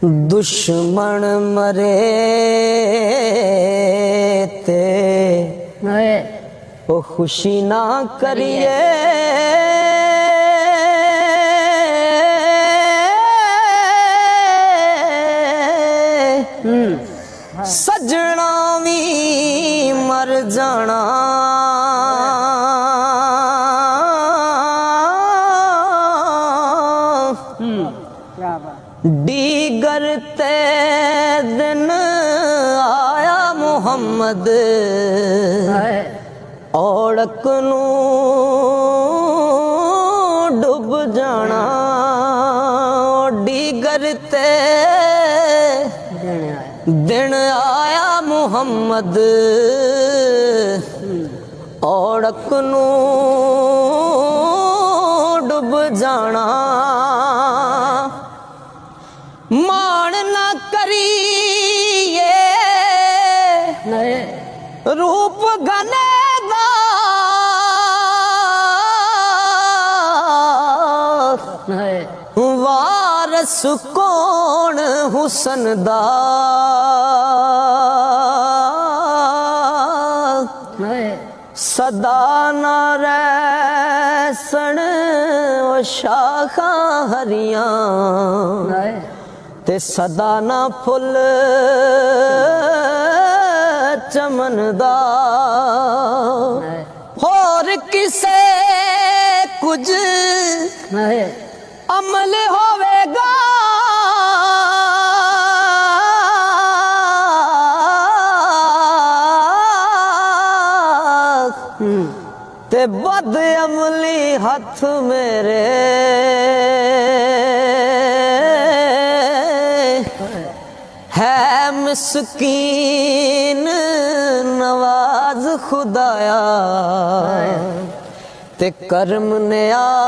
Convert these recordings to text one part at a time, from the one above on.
दुश्मन मरे ते वो खुशी ना करिए, सजना भी मर जाना डीगर ते दिन आया मुहम्मद औड़क नू डुब जाना। डीगर ते दिन आया मुहम्मद औड़क नू डुब जाना। मान ना करिए रूप गने दा, वारस कौन हुसन दा। सदा ना रैसन ओ शाखा हरियां ते सदा ना फुल चमनदा। होर किसे कुछ अमल होवेगा ते बद अमली हथ मेरे है मिस्कीन नवाज खुदाया ते कर्म ने आरे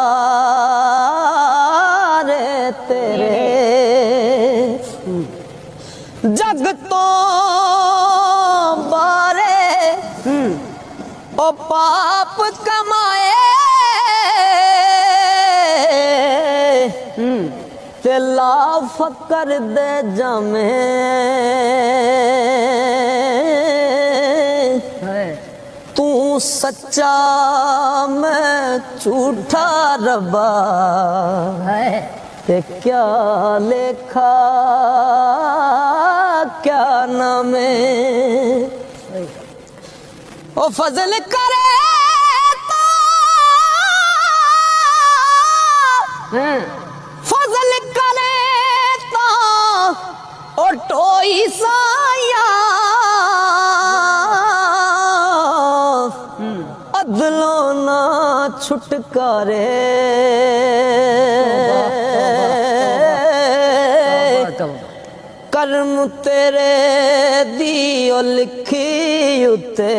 तेरे। जग तो बारे ओ पाप कमाए ते ला फकर दे जामे। तू सच्चा मैं झूठा रब्बा ते क्या लेखा क्या नामे। ओ फजल करे फजल करे तो ओ टोई साया अदलों ना छुटकारे। कर्म तेरे दियो लिखी उते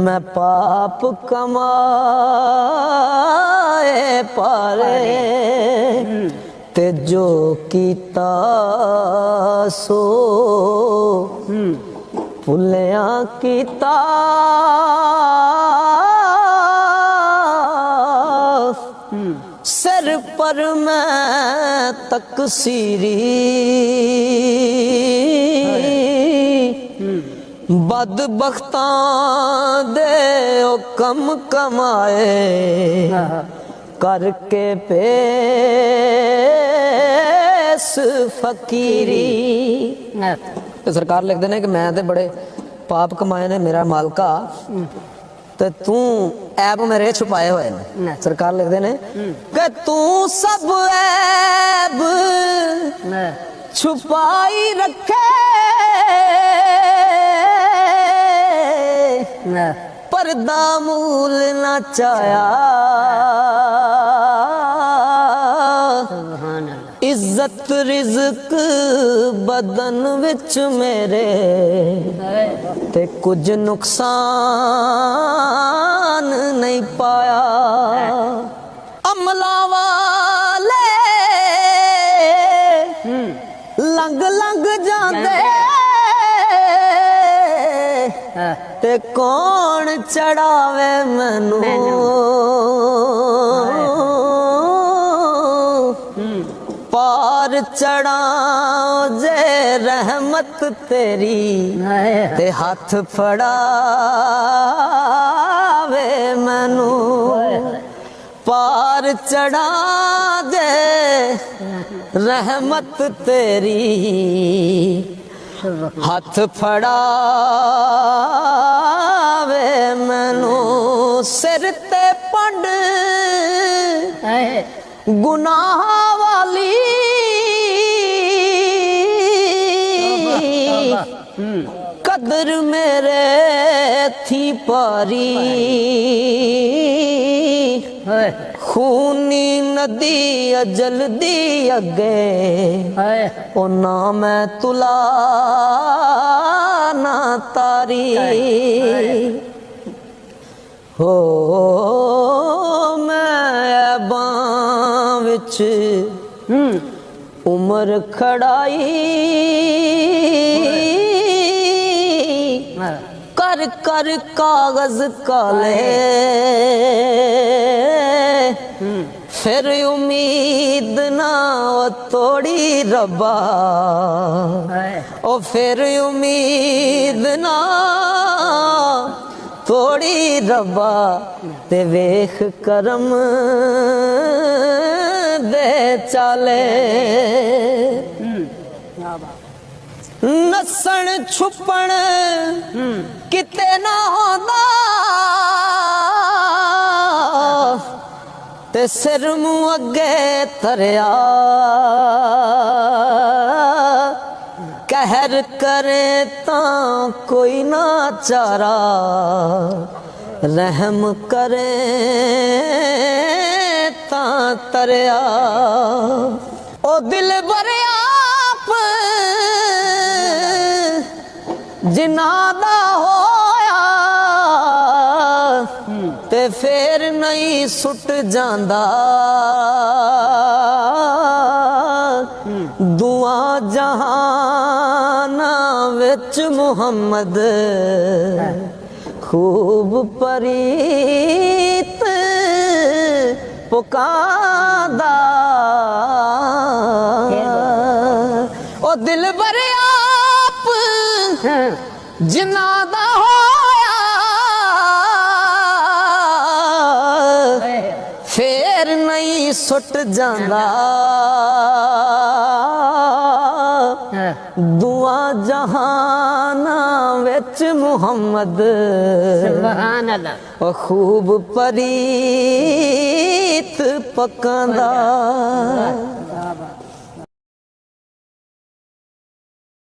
मैं पाप कमाए पारे। ते जो कीता सो भुलिया कीता सिर पर मैं तकसीरी बदबख्तां दे ओ कम कमाए करके पेश फकीरी। तो सरकार लिखते हैं कि मैं ते बड़े पाप कमाए ने मेरा मालका ते तू ऐब मेरे छुपाए हुए ने। सरकार लिखते हैं कि तू सब ऐब छुपाई रखे पर्दा मूल ना चाया। इज्जत रिज़्क बदन विच मेरे ते कुछ नुकसान नहीं पाया। अमला वाले लंघ लंघ जाते ते कौन चढ़ावे मैनू। पार ਚੜਾਂ ਜੇ ਰਹਿਮਤ ਤੇਰੀ ਤੇ ਹੱਥ ਫੜਾਵੇ ਮੈਨੂੰ ਪਾਰ ਚੜਾਂ ਜੇ ਰਹਿਮਤ ਤੇਰੀ ਹੱਥ ਫੜਾਵੇ ਮੈਨੂੰ ਸਿਰ ਤੇ ਪੰਡ ਗੁਨਾਹ ਵਾਲੀ ਕਦਰ ਮੇਰੇ ਥੀ ਪਾਰੀ ਖੂਨੀ ਨਦੀ ਜਲਦੀ ਅੱਗੇ ਉਹ ਨਾ ਮੈਂ ਤੁਲਾ ਨਾ ਤਾਰੀ ਹੋ ਮੈਂ ਬਾਂ ਵਿੱਚ ਉਮਰ ਖੜਾਈ ਕਰ ਕਰ ਕਾਗਜ਼ ਕਾਲੇ ਫਿਰ ਉਮੀਦ ਨਾ ਤੋੜੀ ਰੱਬਾ ਉਹ ਫਿਰ ਉਮੀਦ ਨਾ ਤੋੜੀ ਰੱਬਾ ਤੇ ਵੇਖ ਕਰਮ ਦੇ ਚਾਲੇ ਨਸਣ ਛੁਪਣ ਕਿਤੇ ਨਾ ਹੁੰਦਾ ਤੇ ਸਿਰ ਮੂੰਹ ਅੱਗੇ ਧਰਿਆ ਕਹਿਰ ਕਰੇ ਤਾਂ ਕੋਈ ਨਾ ਚਾਰਾ ਰਹਿਮ ਕਰੇ ਤਾਂ ਤਰਿਆ ਉਹ ਦਿਲ ਬਰਿਆ ਜਿਨ੍ਹਾਂ ਦਾ ਹੋਇਆ ਤੇ ਫੇਰ ਨਹੀਂ ਸੁੱਟ ਜਾਂਦਾ ਦੁਆ ਜਹਾਨਾਂ ਵਿੱਚ ਮੁਹੰਮਦ ਖੂਬ ਪਰੀਤ ਪੁਕਾਂਦਾ ਉਹ ਦਿਲ ਬਰੇ ਆਪ ਜਿਨ੍ਹਾਂ ਦਾ ਹੋਇਆ ਫੇਰ ਨਹੀਂ ਸੁੱਟ ਜਾਂਦਾ ਦੁਆ ਜਹਾਨਾਂ ਵਿੱਚ ਮੁਹੰਮਦ ਸੁਭਾਨ ਅੱਲਾਹ ਉਹ ਖੂਬ ਪਰੀਤ ਪਕਾਂਦਾ